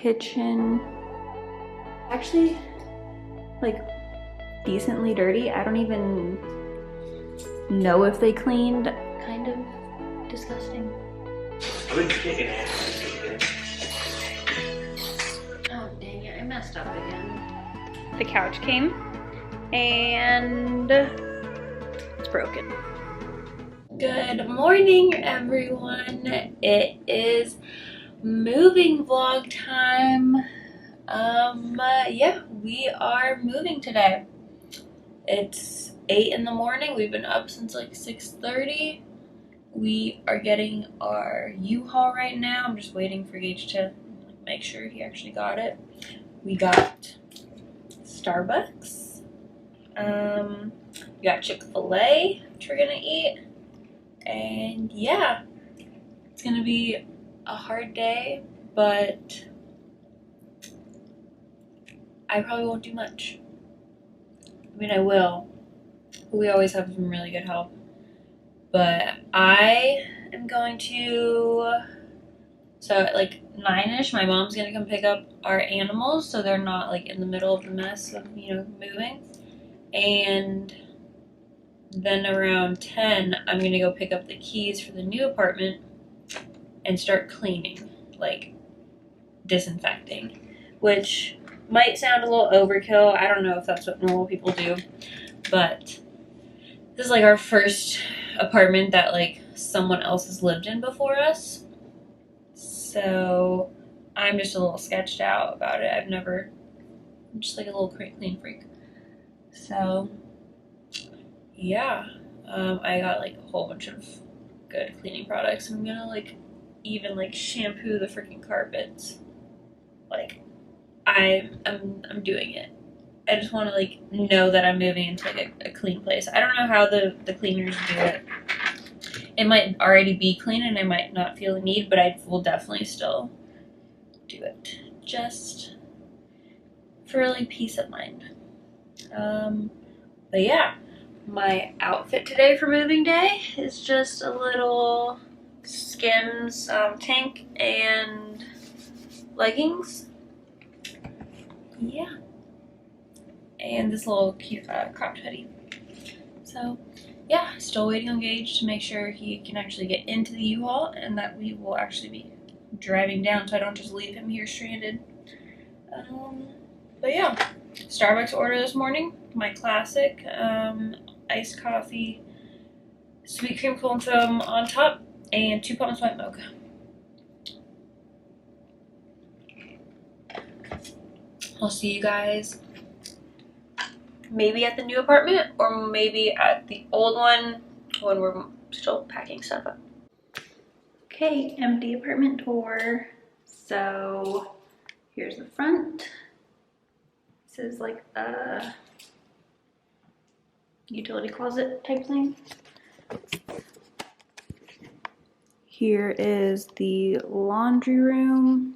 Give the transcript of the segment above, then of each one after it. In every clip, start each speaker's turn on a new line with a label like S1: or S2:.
S1: kitchen. Actually, like, decently dirty. I don't even know if they cleaned. Kind of disgusting.
S2: Good chicken ass.
S1: Oh dang it, I messed up again. The couch came and it's broken. Good morning, everyone. It is moving vlog time. Yeah, we are moving today. It's 8 in the morning. We've been up since like 6:30. We are getting our U-Haul right now. I'm just waiting for Gage to make sure he actually got it. We got Starbucks. We got Chick-fil-A, which we're gonna eat. And yeah, it's gonna be a hard day, but I probably won't do much. I mean, I will. We always have some really good help. But I am going to, so at like 9-ish, my mom's gonna come pick up our animals so they're not like in the middle of the mess of, moving. And then around 10, I'm gonna go pick up the keys for the new apartment and start cleaning, like disinfecting, which might sound a little overkill. I don't know if that's what normal people do, but this is like our first apartment that like someone else has lived in before us. So I'm just a little sketched out about it. I'm just like a little clean freak. So yeah, I got like a whole bunch of good cleaning products. I'm gonna like even like shampoo the freaking carpets. Like I'm doing it. I just want to like know that I'm moving into like a clean place. I don't know how the cleaners do it. It might already be clean and I might not feel the need, but I will definitely still do it just for like peace of mind. But yeah, my outfit today for moving day is just a little Skims tank and leggings. Yeah. And this little cute cropped hoodie. So yeah, still waiting on Gage to make sure he can actually get into the U-Haul and that we will actually be driving down so I don't just leave him here stranded. But yeah, Starbucks order this morning, my classic iced coffee, sweet cream cold foam on top, and 2 pumps white mocha. I'll see you guys maybe at the new apartment or maybe at the old one when we're still packing stuff up. Okay, empty apartment tour. So here's the front. This is like a utility closet type thing. Here is the laundry room.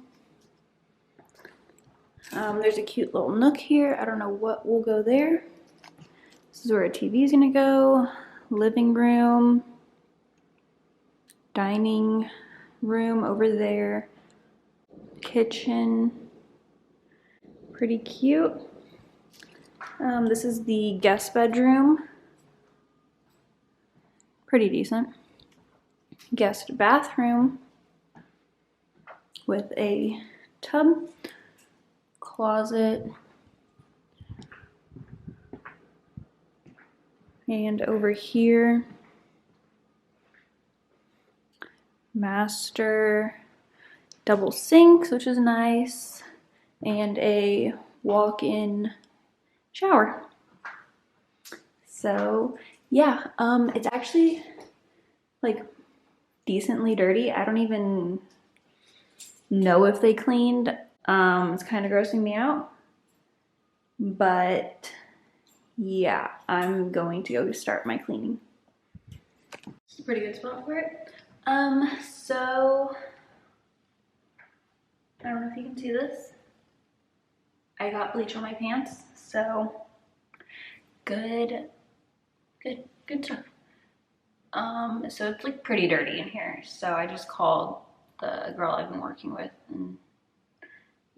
S1: There's a cute little nook here. I don't know what will go there. This is where a TV is gonna go. Living room, dining room over there, kitchen, pretty cute. This is the guest bedroom, pretty decent. Guest bathroom with a tub, closet, and over here, master double sinks, which is nice, and a walk-in shower. So yeah, it's actually like decently dirty. I don't even know if they cleaned. It's kind of grossing me out, but yeah, I'm going to go start my cleaning. It's a pretty good spot for it. So I don't know if you can see this. I got bleach on my pants, so good stuff. So it's like pretty dirty in here. So I just called the girl I've been working with, and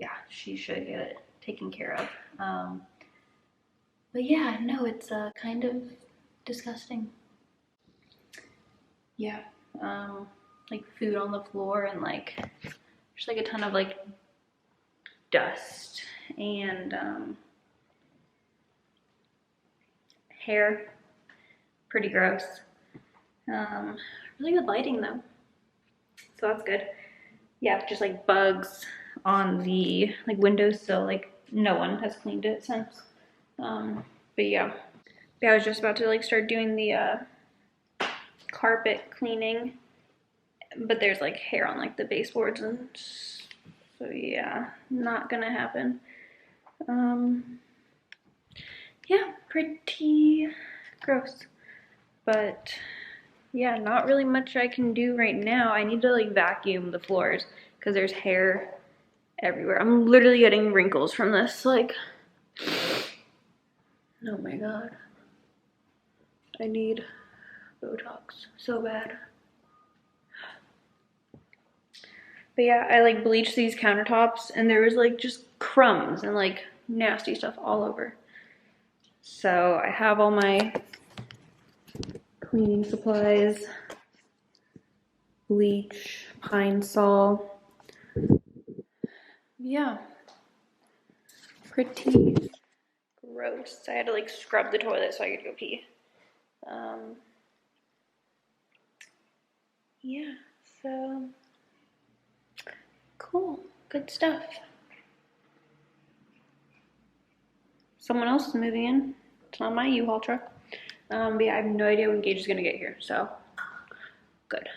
S1: yeah, she should get it taken care of. But yeah, no, it's kind of disgusting. Yeah, like food on the floor and like there's like a ton of like dust and hair. Pretty gross. Really good lighting though, so that's good. Yeah, just like bugs on the like windowsill. Like no one has cleaned it since. But yeah, I was just about to like start doing the carpet cleaning, but there's like hair on like the baseboards, and so yeah, not gonna happen. Yeah, pretty gross, but yeah, not really much I can do right now. I need to like vacuum the floors because there's hair everywhere. I'm literally getting wrinkles from this, like, oh my god. I need Botox so bad. But yeah, I like bleached these countertops and there was like just crumbs and like nasty stuff all over. So I have all my cleaning supplies, bleach, Pine Sol. Yeah, pretty gross. I had to like scrub the toilet so I could go pee. Yeah, so cool, good stuff. Someone else is moving in. It's not my U-Haul truck. But yeah, I have no idea when Gage is gonna get here, so good.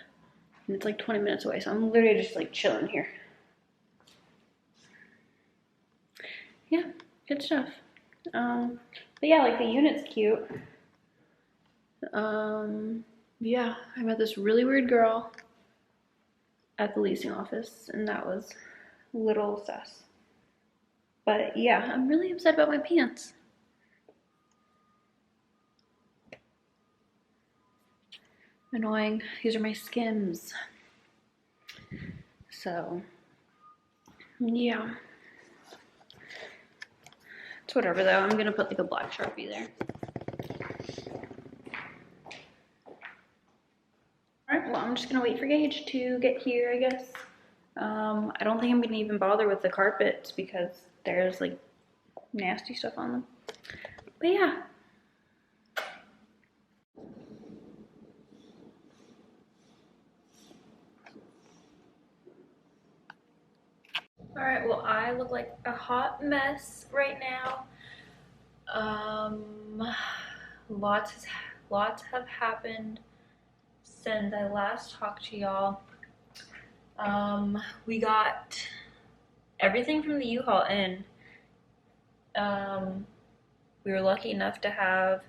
S1: And it's like 20 minutes away, so I'm literally just like chilling here. Yeah, good stuff. But yeah, like the unit's cute. Yeah, I met this really weird girl at the leasing office, and that was a little sus. But yeah, I'm really upset about my pants. Annoying. These are my Skims. So, yeah. It's whatever though. I'm gonna put like a black Sharpie there. Alright, well, I'm just gonna wait for Gage to get here, I guess. I don't think I'm gonna even bother with the carpets because there's like nasty stuff on them. But yeah. Alright, well, I look like a hot mess right now. Lots have happened since I last talked to y'all. We got everything from the U-Haul in. We were lucky enough to have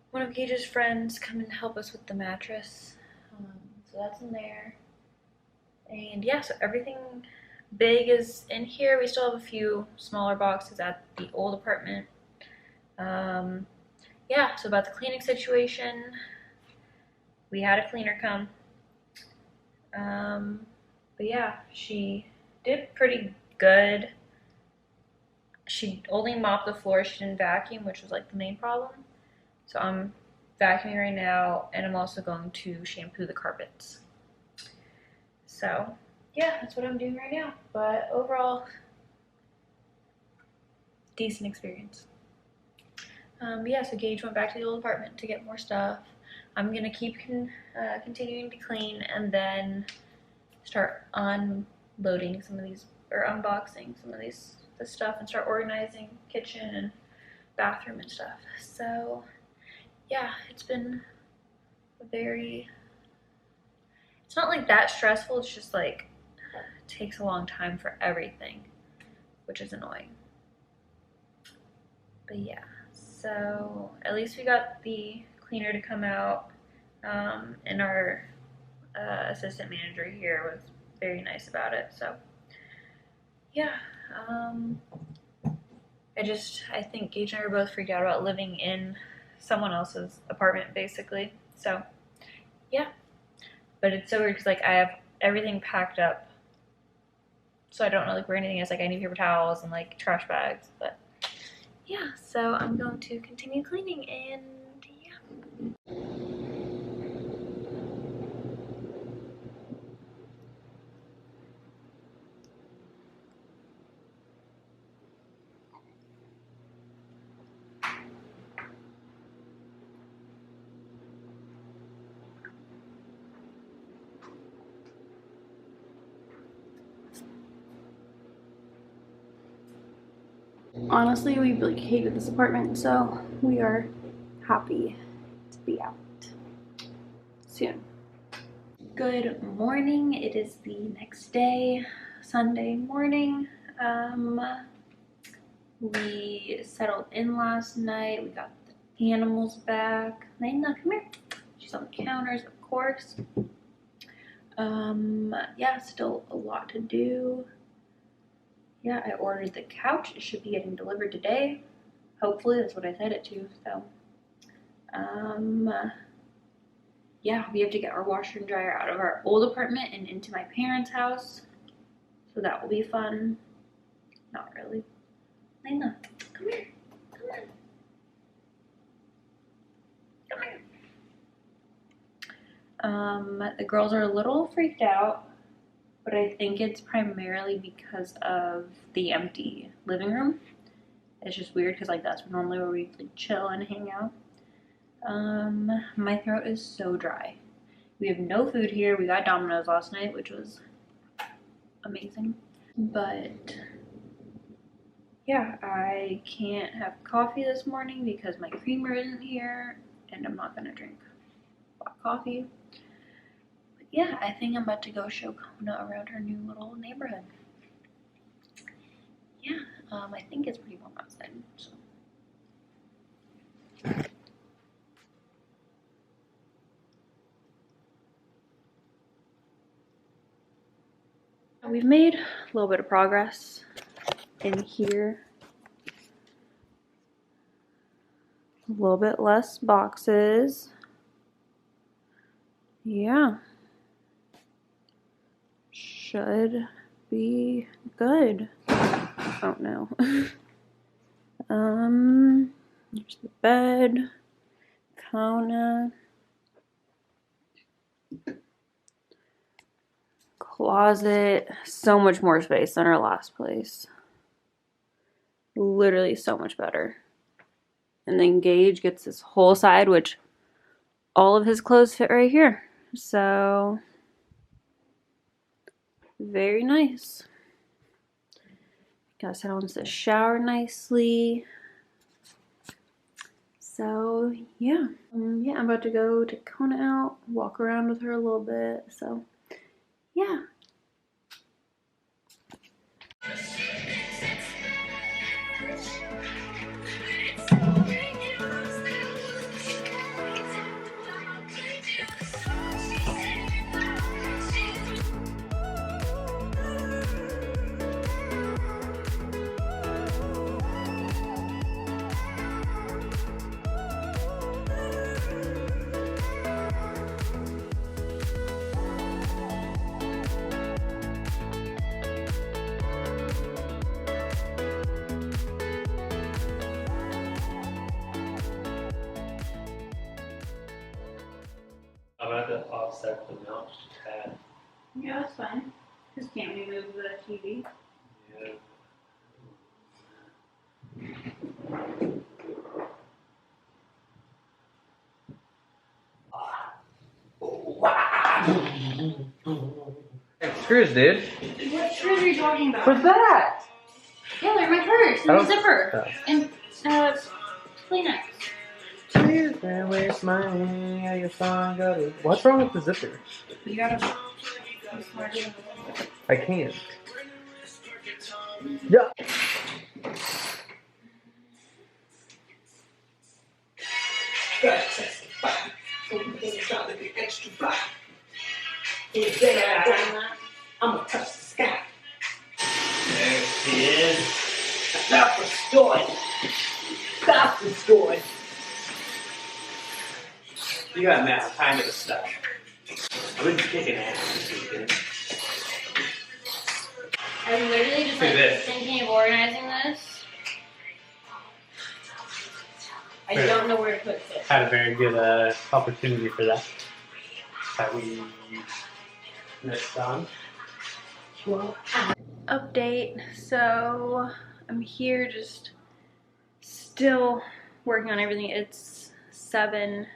S1: one of Gage's friends come and help us with the mattress. So that's in there. And yeah, so everything big is in here. We still have a few smaller boxes at the old apartment. Yeah, so about the cleaning situation, we had a cleaner come. But yeah, she did pretty good. She only mopped the floor, she didn't vacuum, which was like the main problem. So I'm vacuuming right now, and I'm also going to shampoo the carpets. So yeah, that's what I'm doing right now. But overall, decent experience. Yeah, so Gage went back to the old apartment to get more stuff. I'm gonna keep continuing to clean and then start unloading some of these, or unboxing some of this stuff and start organizing kitchen and bathroom and stuff. So yeah, it's been it's not like that stressful, it's just like it takes a long time for everything, which is annoying. But yeah, so at least we got the cleaner to come out, and our assistant manager here was very nice about it. So yeah, I think Gage and I were both freaked out about living in someone else's apartment basically. So yeah, but it's so weird because like I have everything packed up so I don't know like where anything is. Like I need paper towels and like trash bags, but yeah, so I'm going to continue cleaning and yeah. Honestly, we like hated this apartment, so we are happy to be out soon. Good morning. It is the next day, Sunday morning. We settled in last night. We got the animals back. Lena, come here. She's on the counters, of course. Yeah, still a lot to do. Yeah, I ordered the couch. It should be getting delivered today. Hopefully, that's what I set it to. So, yeah, we have to get our washer and dryer out of our old apartment and into my parents' house. So that will be fun. Not really. Lena, come here. Come on. Come here. The girls are a little freaked out, but I think it's primarily because of the empty living room. It's just weird because like that's normally where we like chill and hang out. My throat is so dry. We have no food here. We got Domino's last night, which was amazing. But yeah, I can't have coffee this morning because my creamer isn't here and I'm not gonna drink black coffee. But yeah, I think I'm about to go show Kona around her new little neighborhood. Yeah, I think it's pretty warm outside, so. We've made a little bit of progress in here. A little bit less boxes. Yeah. Should be good. Oh no. Here's the bed. Kona. Closet. So much more space than our last place. Literally so much better. And then Gage gets this whole side, which all of his clothes fit right here. So, very nice. Got set on to the shower nicely. So, yeah. Yeah, I'm about to go take Kona out, walk around with her a little bit. So, yeah.
S2: I'm gonna have to offset the mount just a tad.
S1: Yeah, that's fine. Just can't we move the TV?
S2: Yeah. Hey, screws, dude.
S1: What screws are you talking about?
S2: For that!
S1: Yeah, they're my purse and the zipper. And Kleenex.
S2: Cheers, man, waste money. Yeah, your song got it. What's wrong with the zipper?
S1: You gotta be smarter.
S2: I can't. Yeah.
S3: I'm gonna touch the sky.
S2: There she is.
S3: Stop restored. Stop restored.
S2: You got math, kind of stuff. I've been kicking ass this weekend.
S1: I'm literally just like thinking of organizing this. I don't know where to put this.
S2: Had a very good opportunity for that. That we missed on.
S1: Update. So I'm here just still working on everything. It's 7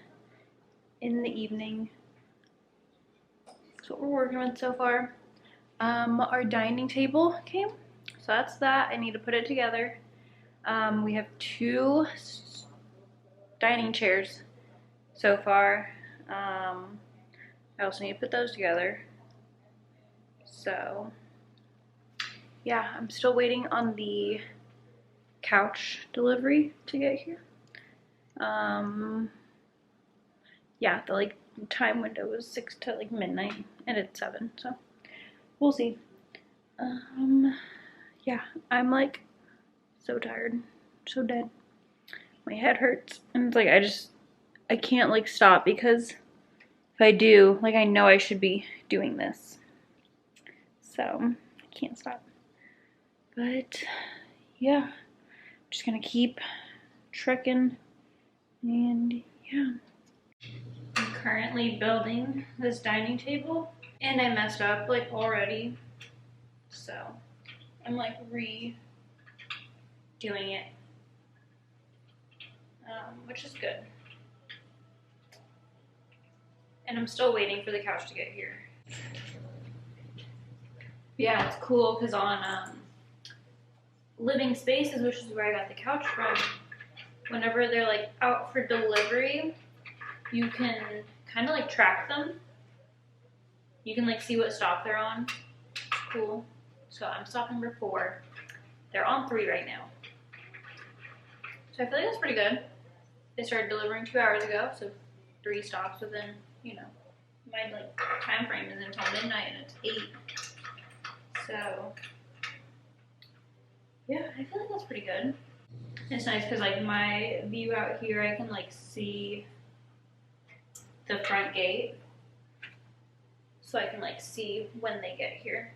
S1: in the evening. That's what we're working with so far. Our dining table came, so that's that. I need to put it together. We have 2 dining chairs so far. I also need to put those together. So yeah, I'm still waiting on the couch delivery to get here. Yeah, the like time window was 6 to like midnight, and it's 7, so we'll see. Yeah, I'm like so tired, so dead. My head hurts, and it's like I can't like stop, because if I do, like I know I should be doing this. So I can't stop. But yeah, I'm just gonna keep trekking, and yeah. I'm currently building this dining table, and I messed up like already, so I'm like redoing it, which is good. And I'm still waiting for the couch to get here. Yeah, it's cool because on Living Spaces, which is where I got the couch from, whenever they're like out for delivery, you can kind of like track them. You can like see what stop they're on. It's cool. So I'm stop number 4. They're on 3 right now. So I feel like that's pretty good. They started delivering 2 hours ago, so 3 stops within, you know, my like time frame is until midnight, and it's 8. So yeah, I feel like that's pretty good. It's nice because like my view out here, I can like see the front gate, so I can like see when they get here.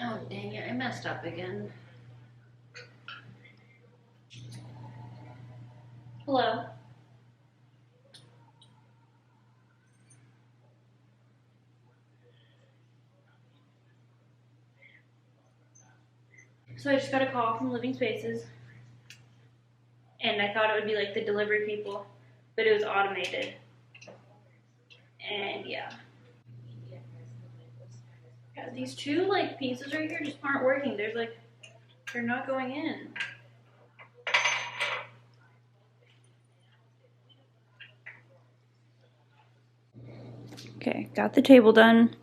S1: Oh dang it, I messed up again. Hello? So I just got a call from Living Spaces, and I thought it would be like the delivery people, but it was automated. And yeah. Yeah, these 2 like pieces right here just aren't working. There's like, they're not going in. Okay, got the table done.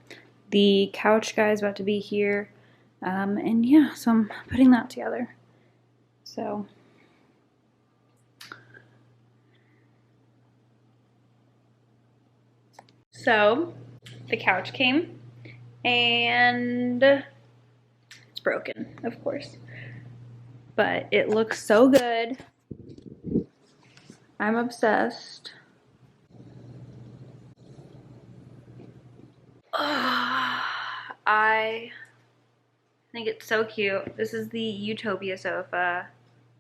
S1: The couch guy is about to be here. And yeah, so I'm putting that together. So the couch came, and it's broken, of course. But it looks so good. I'm obsessed. I think it's so cute. This is the Utopia sofa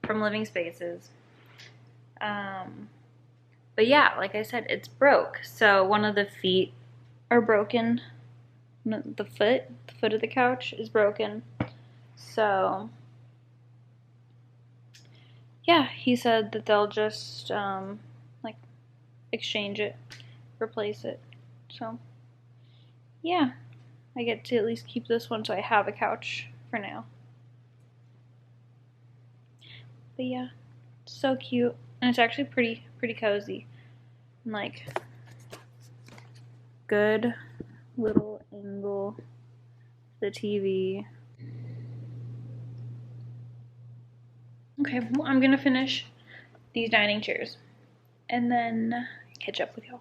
S1: from Living Spaces. But yeah, like I said, it's broke. So one of the feet are broken. The foot of the couch is broken. So yeah, he said that they'll just like exchange it, replace it. So yeah, I get to at least keep this one, so I have a couch for now. But yeah, it's so cute, and it's actually pretty cozy, and like good little angle, the TV. Okay, well, I'm gonna finish these dining chairs and then catch up with y'all.